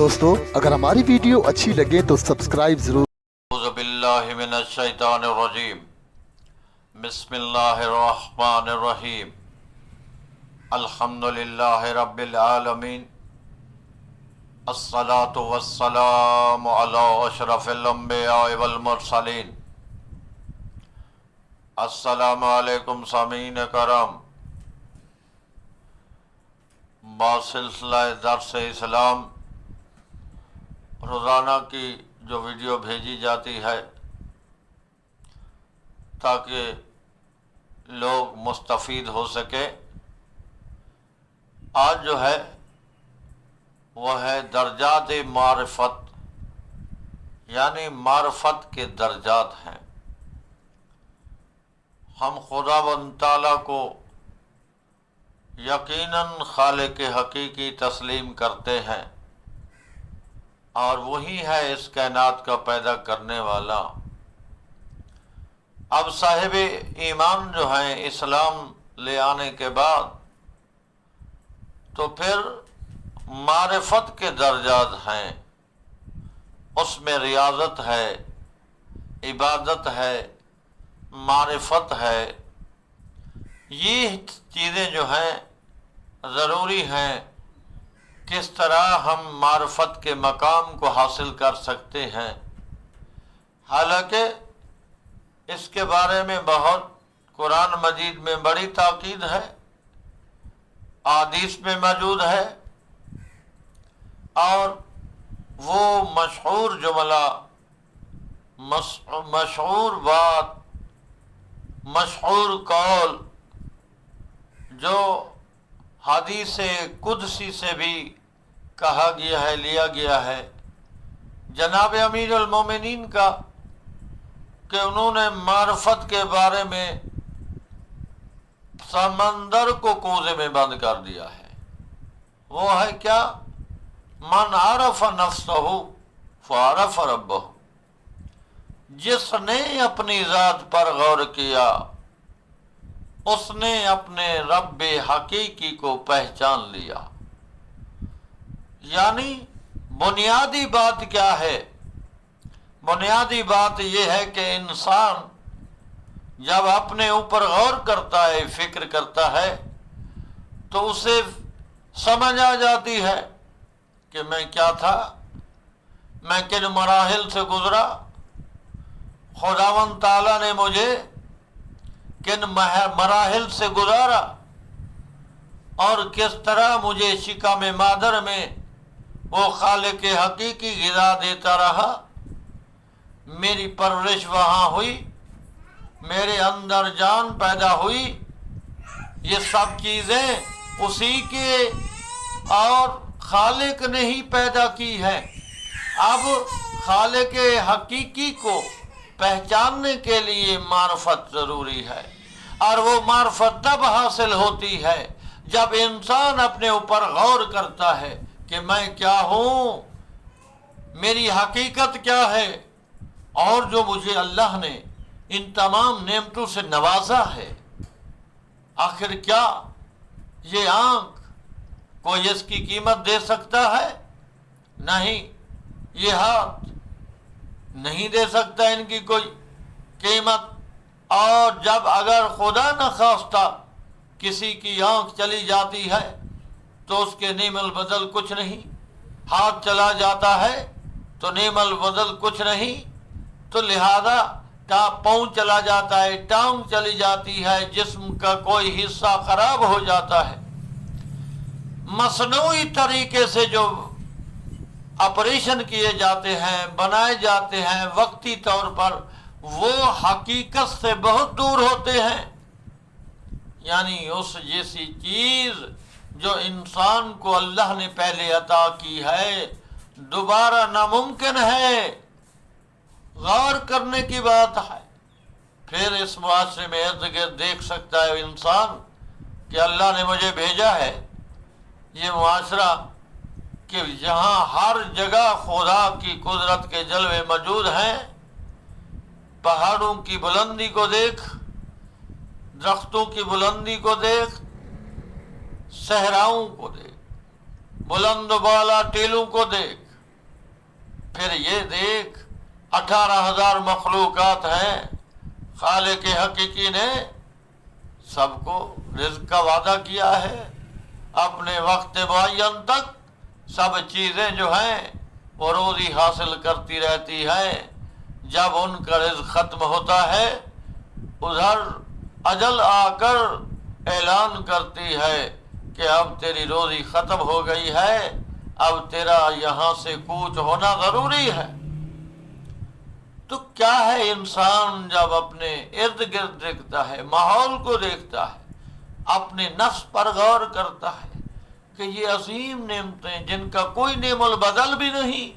دوستو اگر ہماری ویڈیو اچھی لگے تو سبسکرائب ضرور۔ اعوذ باللہ من الشیطان الرجیم، بسم اللہ الرحمن الرحیم، الحمدللہ رب العالمین، الصلاة والسلام علی اشرف الانبیاء والمرسلین۔ السلام علیکم سامعین کرام، بسلسلہ درس اسلام روزانہ کی جو ویڈیو بھیجی جاتی ہے تاکہ لوگ مستفید ہو سکے، آج جو ہے وہ ہے درجات معرفت، یعنی معرفت کے درجات ہیں۔ ہم خداوند تعالیٰ کو یقیناً خالق حقیقی تسلیم کرتے ہیں، اور وہی ہے اس کائنات کا پیدا کرنے والا۔ اب صاحب ایمان جو ہیں اسلام لے آنے کے بعد تو پھر معرفت کے درجات ہیں، اس میں ریاضت ہے، عبادت ہے، معرفت ہے۔ یہ چیزیں جو ہیں ضروری ہیں، کس طرح ہم معرفت کے مقام کو حاصل کر سکتے ہیں۔ حالانکہ اس کے بارے میں بہت قرآن مجید میں بڑی تاکید ہے، احادیث میں موجود ہے، اور وہ مشہور جملہ، مشہور بات، مشہور قول جو حدیث قدسی سے بھی کہا گیا ہے، لیا گیا ہے جناب امیر المومنین کا، کہ انہوں نے معرفت کے بارے میں سمندر کو کوزے میں بند کر دیا ہے۔ وہ ہے کیا؟ من عرف نفسہ فعرف ربہ، جس نے اپنی ذات پر غور کیا اس نے اپنے رب حقیقی کو پہچان لیا۔ یعنی بنیادی بات کیا ہے؟ بنیادی بات یہ ہے کہ انسان جب اپنے اوپر غور کرتا ہے، فکر کرتا ہے، تو اسے سمجھ آ جاتی ہے کہ میں کیا تھا، میں کن مراحل سے گزرا، خداوند تعالیٰ نے مجھے کن مراحل سے گزارا، اور کس طرح مجھے شکم مادر میں وہ خالق حقیقی غذا دیتا رہا، میری پرورش وہاں ہوئی، میرے اندر جان پیدا ہوئی۔ یہ سب چیزیں اسی کے اور خالق نے ہی پیدا کی ہے۔ اب خالق حقیقی کو پہچاننے کے لیے معرفت ضروری ہے، اور وہ معرفت تب حاصل ہوتی ہے جب انسان اپنے اوپر غور کرتا ہے کہ میں کیا ہوں، میری حقیقت کیا ہے، اور جو مجھے اللہ نے ان تمام نعمتوں سے نوازا ہے۔ آخر کیا یہ آنکھ کوئی اس کی قیمت دے سکتا ہے؟ نہیں۔ یہ ہاتھ نہیں دے سکتا ان کی کوئی قیمت۔ اور جب اگر خدا نخواستہ کسی کی آنکھ چلی جاتی ہے تو اس کے نعم البدل کچھ نہیں، ہاتھ چلا جاتا ہے تو نعم البدل کچھ نہیں، تو لہذا پاؤں چلا جاتا ہے، ٹانگ چلی جاتی ہے، جسم کا کوئی حصہ خراب ہو جاتا ہے، مصنوعی طریقے سے جو آپریشن کیے جاتے ہیں، بنائے جاتے ہیں وقتی طور پر، وہ حقیقت سے بہت دور ہوتے ہیں۔ یعنی اس جیسی چیز جو انسان کو اللہ نے پہلے عطا کی ہے دوبارہ ناممکن ہے۔ غور کرنے کی بات ہے۔ پھر اس معاشرے میں ارد گرد دیکھ سکتا ہے انسان کہ اللہ نے مجھے بھیجا ہے یہ معاشرہ کہ جہاں ہر جگہ خدا کی قدرت کے جلوے موجود ہیں۔ پہاڑوں کی بلندی کو دیکھ، درختوں کی بلندی کو دیکھ، صحراؤں کو دیکھ، بلند و بالا ٹیلوں کو دیکھ، پھر یہ دیکھ 18,000 مخلوقات ہیں، خالق حقیقی نے سب کو رزق کا وعدہ کیا ہے، اپنے وقت معین تک سب چیزیں جو ہیں وہ روزی حاصل کرتی رہتی ہیں۔ جب ان کا رزق ختم ہوتا ہے ادھر اجل آ کر اعلان کرتی ہے کہ اب تیری روزی ختم ہو گئی ہے، اب تیرا یہاں سے کوچ ہونا ضروری ہے۔ تو کیا ہے انسان جب اپنے ارد گرد دیکھتا ہے، ماحول کو دیکھتا ہے، اپنے نفس پر غور کرتا ہے کہ یہ عظیم نعمتیں جن کا کوئی نعم البدل بھی نہیں،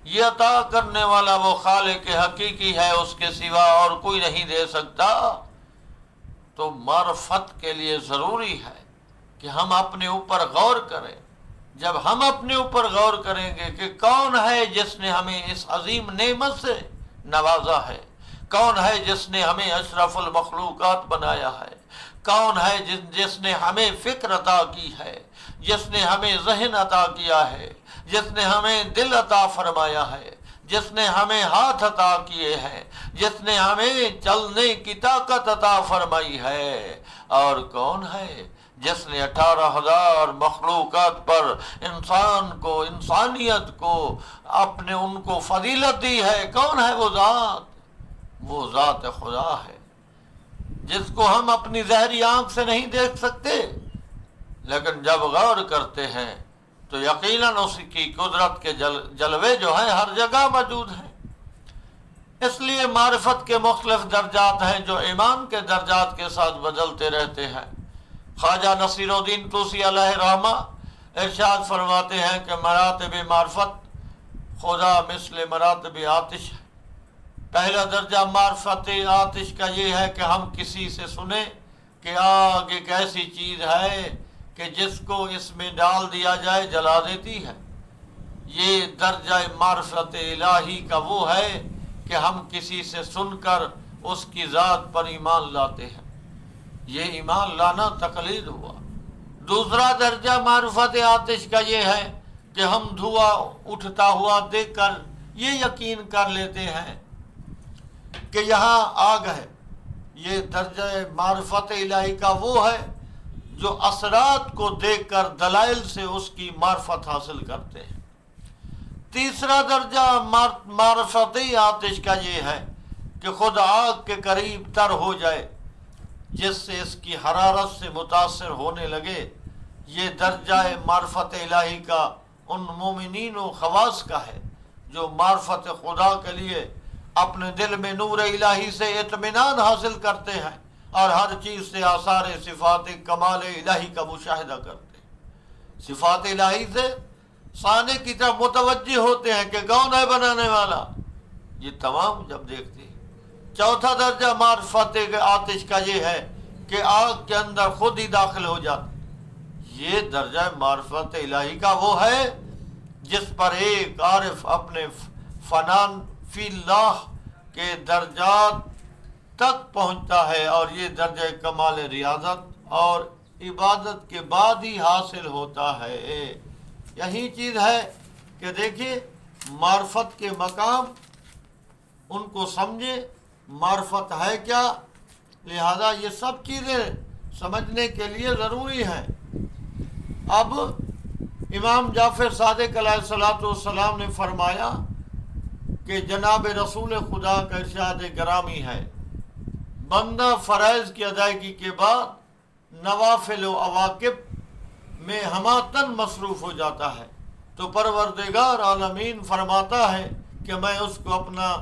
یہ عطا کرنے والا وہ خالق حقیقی ہے، اس کے سوا اور کوئی نہیں دے سکتا، تو معرفت کے لیے ضروری ہے کہ ہم اپنے اوپر غور کریں۔ جب ہم اپنے اوپر غور کریں گے کہ کون ہے جس نے ہمیں اس عظیم نعمت سے نوازا ہے، کون ہے جس نے ہمیں اشرف المخلوقات بنایا ہے، کون ہے جس نے ہمیں فکر عطا کی ہے، جس نے ہمیں ذہن عطا کیا ہے، جس نے ہمیں دل عطا فرمایا ہے، جس نے ہمیں ہاتھ عطا کیے ہیں، جس نے ہمیں چلنے کی طاقت عطا فرمائی ہے، اور کون ہے جس نے 18,000 مخلوقات پر انسان کو، انسانیت کو اپنے ان کو فضیلت دی ہے۔ کون ہے وہ ذات؟ وہ ذات خدا ہے جس کو ہم اپنی ظاہری آنکھ سے نہیں دیکھ سکتے، لیکن جب غور کرتے ہیں تو یقیناً اس کی قدرت کے جلوے جو ہیں ہر جگہ موجود ہیں۔ اس لیے معرفت کے مختلف درجات ہیں جو ایمان کے درجات کے ساتھ بدلتے رہتے ہیں۔ خواجہ نصیر الدین طوسی علیہ رحمہ ارشاد فرماتے ہیں کہ مراتب معرفت خدا مثل مراتب آتش ہے۔ پہلا درجہ معرفت آتش کا یہ ہے کہ ہم کسی سے سنیں کہ آگ ایک ایسی چیز ہے کہ جس کو اس میں ڈال دیا جائے جلا دیتی ہے۔ یہ درجہ معرفت الہی کا وہ ہے کہ ہم کسی سے سن کر اس کی ذات پر ایمان لاتے ہیں، یہ ایمان لانا تقلید ہوا۔ دوسرا درجہ معرفت آتش کا یہ ہے کہ ہم دھواں اٹھتا ہوا دیکھ کر یہ یقین کر لیتے ہیں کہ یہاں آگ ہے۔ یہ درجہ معرفت الہی کا وہ ہے جو اثرات کو دیکھ کر دلائل سے اس کی معرفت حاصل کرتے ہیں۔ تیسرا درجہ معرفت آتش کا یہ ہے کہ خود آگ کے قریب تر ہو جائے جس سے اس کی حرارت سے متاثر ہونے لگے۔ یہ درجہ معرفت الہی کا ان مومنین و خواص کا ہے جو معرفت خدا کے لیے اپنے دل میں نور الہی سے اطمینان حاصل کرتے ہیں اور ہر چیز سے آثار صفات کمال الہی کا مشاہدہ کرتے ہیں۔ صفات الہی سے صانع کی طرف متوجہ ہوتے ہیں کہ کون ہے بنانے والا، یہ تمام جب دیکھتے ہیں۔ چوتھا درجہ معرفت آتش کا یہ ہے کہ آگ کے اندر خود ہی داخل ہو جاتے۔ یہ درجہ معرفت الہی کا وہ ہے جس پر ایک عارف اپنے فنان فی اللہ کے درجات تک پہنچتا ہے، اور یہ درجہ کمال ریاضت اور عبادت کے بعد ہی حاصل ہوتا ہے۔ یہی چیز ہے کہ دیکھیے معرفت کے مقام ان کو سمجھے، معرفت ہے کیا، لہذا یہ سب چیزیں سمجھنے کے لیے ضروری ہیں۔ اب امام جعفر صادق علیہ الصلوۃ والسلام نے فرمایا کہ جناب رسول خدا کا ارشاد گرامی ہے، بندہ فرائض کی ادائیگی کے بعد نوافل و عواقب میں ہماتن مصروف ہو جاتا ہے تو پروردگار عالمین فرماتا ہے کہ میں اس کو اپنا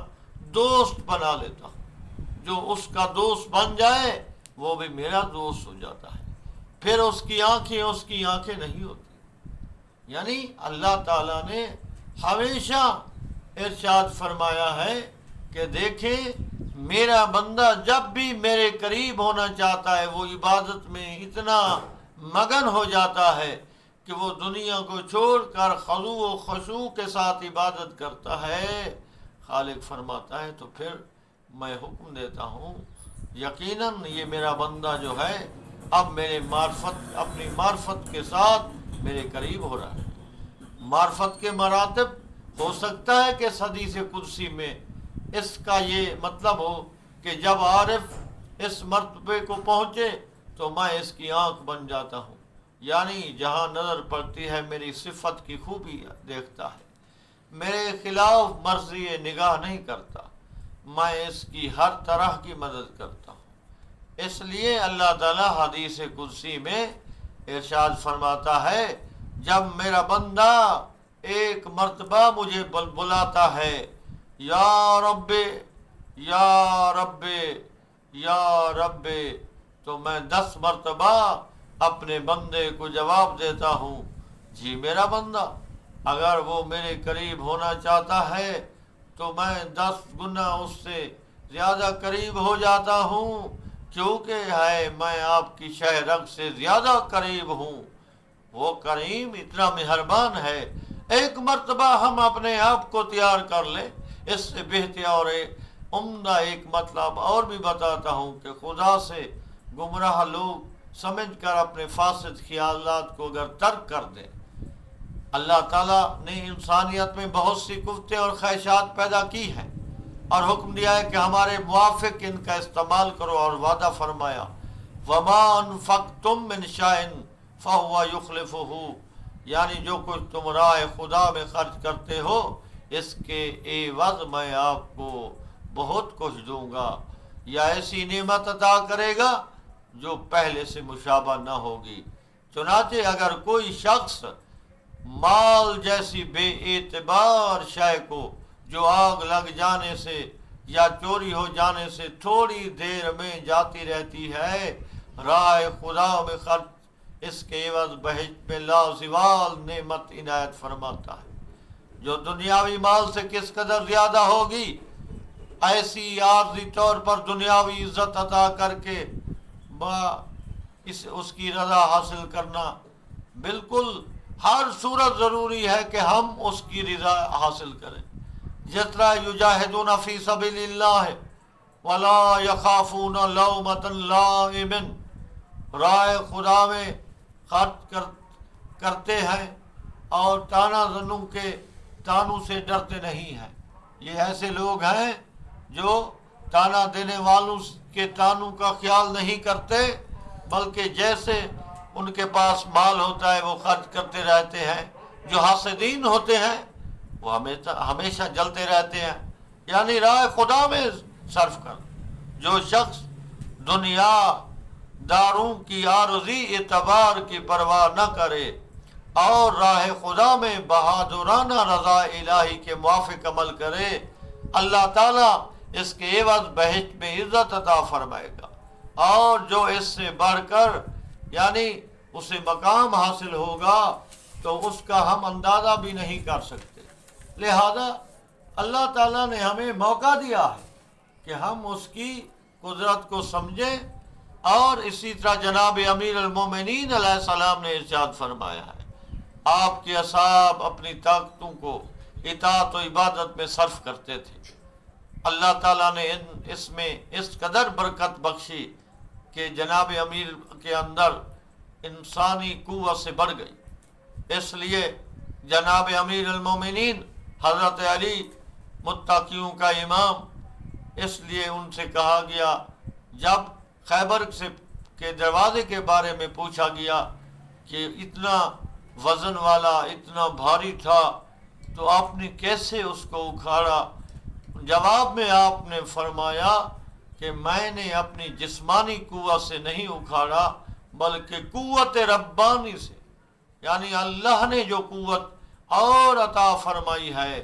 دوست بنا لیتا ہوں۔ جو اس کا دوست بن جائے وہ بھی میرا دوست ہو جاتا ہے، پھر اس کی آنکھیں نہیں ہوتی۔ یعنی اللہ تعالیٰ نے ہمیشہ ارشاد فرمایا ہے کہ دیکھیں میرا بندہ جب بھی میرے قریب ہونا چاہتا ہے وہ عبادت میں اتنا مگن ہو جاتا ہے کہ وہ دنیا کو چھوڑ کر خضوع و خشوع کے ساتھ عبادت کرتا ہے۔ خالق فرماتا ہے تو پھر میں حکم دیتا ہوں یقیناً یہ میرا بندہ جو ہے اب میرے اپنی معرفت کے ساتھ میرے قریب ہو رہا ہے۔ معرفت کے مراتب ہو سکتا ہے کہ حدیث قدسی میں اس کا یہ مطلب ہو کہ جب عارف اس مرتبے کو پہنچے تو میں اس کی آنکھ بن جاتا ہوں، یعنی جہاں نظر پڑتی ہے میری صفت کی خوبی دیکھتا ہے، میرے خلاف مرضی نگاہ نہیں کرتا، میں اس کی ہر طرح کی مدد کرتا ہوں۔ اس لیے اللہ تعالیٰ حدیث قدسی میں ارشاد فرماتا ہے، جب میرا بندہ ایک مرتبہ مجھے بلاتا ہے، یا رب یا رب یا رب، تو میں 10 مرتبہ اپنے بندے کو جواب دیتا ہوں، جی میرا بندہ، اگر وہ میرے قریب ہونا چاہتا ہے تو میں 10 گنا اس سے زیادہ قریب ہو جاتا ہوں، کیونکہ ہے میں آپ کی شہ رگ سے زیادہ قریب ہوں۔ وہ کریم اتنا مہربان ہے۔ ایک مرتبہ ہم اپنے آپ کو تیار کر لیں، اس سے بہتر اور عمدہ ایک مطلب اور بھی بتاتا ہوں کہ خدا سے گمراہ لوگ سمجھ کر اپنے فاسد خیالات کو اگر ترک کر دیں، اللہ تعالیٰ نے انسانیت میں بہت سی قوتیں اور خواہشات پیدا کی ہیں اور حکم دیا ہے کہ ہمارے موافق ان کا استعمال کرو، اور وعدہ فرمایا وما انفقتم من شیء فہو یخلفہ، یعنی جو کچھ تم راہ خدا میں خرچ کرتے ہو اس کے عوض میں آپ کو بہت کچھ دوں گا، یا ایسی نعمت عطا کرے گا جو پہلے سے مشابہ نہ ہوگی۔ چنانچہ اگر کوئی شخص مال جیسی بے اعتبار شے کو جو آگ لگ جانے سے یا چوری ہو جانے سے تھوڑی دیر میں جاتی رہتی ہے، راہ خدا میں خرچ، اس کے عوض بہشت میں لازوال نعمت عنایت فرماتا ہے، جو دنیاوی مال سے کس قدر زیادہ ہوگی۔ ایسی عارضی طور پر دنیاوی عزت عطا کر کے اس کی رضا حاصل کرنا، بالکل ہر صورت ضروری ہے کہ ہم اس کی رضا حاصل کریں۔ جس طرح یجاہدون فی سبیل اللہ ولا یخافون لومۃ لائم، راہ خدا میں خرچ کرتے ہیں اور تانا زنوں کے تانوں سے ڈرتے نہیں ہیں۔ یہ ایسے لوگ ہیں جو تانا دینے والوں کے تانوں کا خیال نہیں کرتے، بلکہ جیسے ان کے پاس مال ہوتا ہے وہ خرچ کرتے رہتے ہیں۔ جو حاسدین ہوتے ہیں وہ ہمیشہ جلتے رہتے ہیں، یعنی راہ خدا میں صرف کر۔ جو شخص دنیا داروں کی عارضی اعتبار کی پرواہ نہ کرے اور راہ خدا میں بہادرانہ رضا الہی کے موافق عمل کرے، اللہ تعالیٰ اس کے عوض بہشت میں عزت عطا فرمائے گا، اور جو اس سے بڑھ کر یعنی اسے مقام حاصل ہوگا تو اس کا ہم اندازہ بھی نہیں کر سکتے۔ لہذا اللہ تعالیٰ نے ہمیں موقع دیا ہے کہ ہم اس کی قدرت کو سمجھیں، اور اسی طرح جناب امیر المومنین علیہ السلام نے ارشاد فرمایا ہے، آپ کے اصحاب اپنی طاقتوں کو اطاعت و عبادت میں صرف کرتے تھے۔ اللہ تعالیٰ نے اس میں اس قدر برکت بخشی کہ جناب امیر کے اندر انسانی قوت سے بڑھ گئی۔ اس لیے جناب امیر المومنین حضرت علی متقیوں کا امام، اس لیے ان سے کہا گیا، جب خیبر کے دروازے کے بارے میں پوچھا گیا کہ اتنا وزن والا، اتنا بھاری تھا تو آپ نے کیسے اس کو اکھاڑا؟ جواب میں آپ نے فرمایا کہ میں نے اپنی جسمانی قوت سے نہیں اکھاڑا بلکہ قوت ربانی سے، یعنی اللہ نے جو قوت اور عطا فرمائی ہے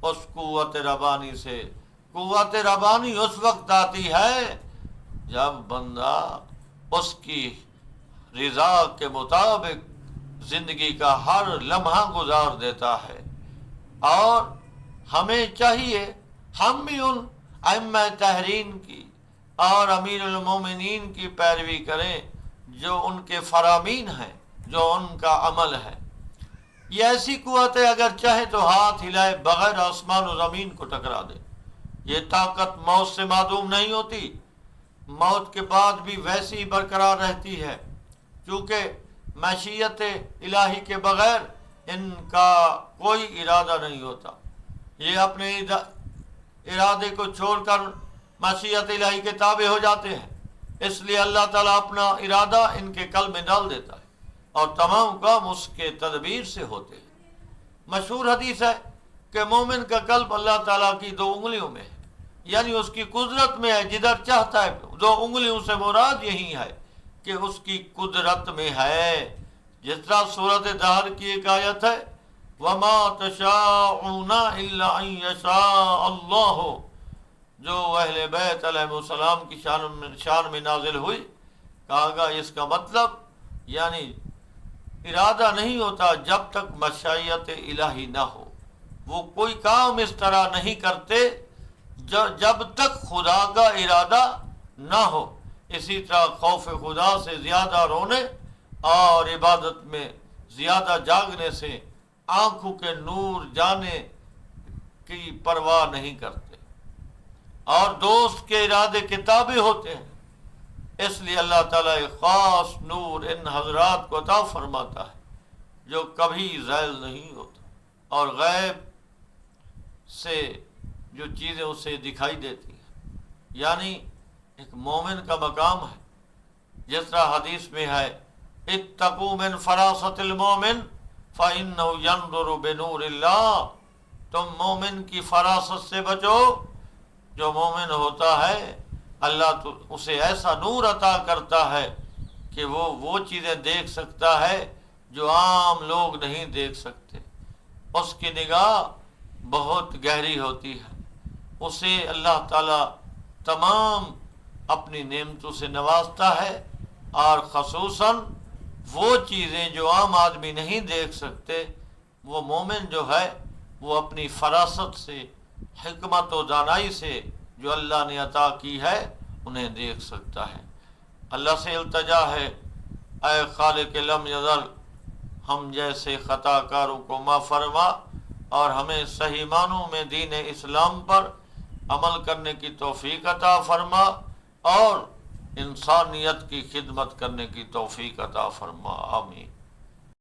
اس قوت ربانی سے۔ قوت ربانی اس وقت آتی ہے جب بندہ اس کی رضا کے مطابق زندگی کا ہر لمحہ گزار دیتا ہے، اور ہمیں چاہیے ہم بھی ان ائمہ تحرین کی اور امیر المومنین کی پیروی کریں جو ان کے فرامین ہیں، جو ان کا عمل ہے۔ یہ ایسی قوت ہے اگر چاہے تو ہاتھ ہلائے بغیر آسمان و زمین کو ٹکرا دے۔ یہ طاقت موت سے معدوم نہیں ہوتی، موت کے بعد بھی ویسی برقرار رہتی ہے، کیونکہ مشیت الہی کے بغیر ان کا کوئی ارادہ نہیں ہوتا۔ یہ اپنے ارادے کو چھوڑ کر مشیت الہی کے تابع ہو جاتے ہیں، اس لیے اللہ تعالیٰ اپنا ارادہ ان کے قلب میں ڈال دیتا ہے اور تمام کام اس کے تدبیر سے ہوتے ہیں۔ مشہور حدیث ہے کہ مومن کا قلب اللہ تعالیٰ کی 2 انگلیوں میں ہے، یعنی اس کی قدرت میں ہے، جدھر چاہتا ہے۔ 2 انگلیوں سے مراد یہی ہے کہ اس کی قدرت میں ہے، جس طرح سورۃ دہر کی ایک آیت ہے وَمَا تَشَاءُونَ إِلَّا أَن يَشَاءَ اللَّهُ، جو اہل بیت علیہ السلام کی شان میں نازل ہوئی۔ کہا گا اس کا مطلب یعنی ارادہ نہیں ہوتا جب تک مشیت الہی نہ ہو، وہ کوئی کام اس طرح نہیں کرتے جب تک خدا کا ارادہ نہ ہو۔ اسی طرح خوف خدا سے زیادہ رونے اور عبادت میں زیادہ جاگنے سے آنکھوں کے نور جانے کی پرواہ نہیں کرتے اور دوست کے ارادے کے تابع ہوتے ہیں۔ اس لیے اللہ تعالیٰ ایک خاص نور ان حضرات کو عطا فرماتا ہے جو کبھی زائل نہیں ہوتا اور غیب سے جو چیزیں اسے دکھائی دیتی ہیں، یعنی ایک مومن کا مقام ہے۔ جس طرح حدیث میں ہے اتقوا من فراست المومن فإنه ينظر بنور اللہ، تم مومن کی فراست سے بچو۔ جو مومن ہوتا ہے اللہ تو اسے ایسا نور عطا کرتا ہے کہ وہ چیزیں دیکھ سکتا ہے جو عام لوگ نہیں دیکھ سکتے۔ اس کی نگاہ بہت گہری ہوتی ہے، اسے اللہ تعالیٰ تمام اپنی نعمتوں سے نوازتا ہے، اور خصوصاً وہ چیزیں جو عام آدمی نہیں دیکھ سکتے، وہ مومن جو ہے وہ اپنی فراست سے، حکمت و دانائی سے جو اللہ نے عطا کی ہے انہیں دیکھ سکتا ہے۔ اللہ سے التجا ہے اے خالق لم یزل، ہم جیسے خطا کاروں کو معاف فرما اور ہمیں صحیح معنوں میں دین اسلام پر عمل کرنے کی توفیق عطا فرما اور انسانیت کی خدمت کرنے کی توفیق عطا فرما، آمین۔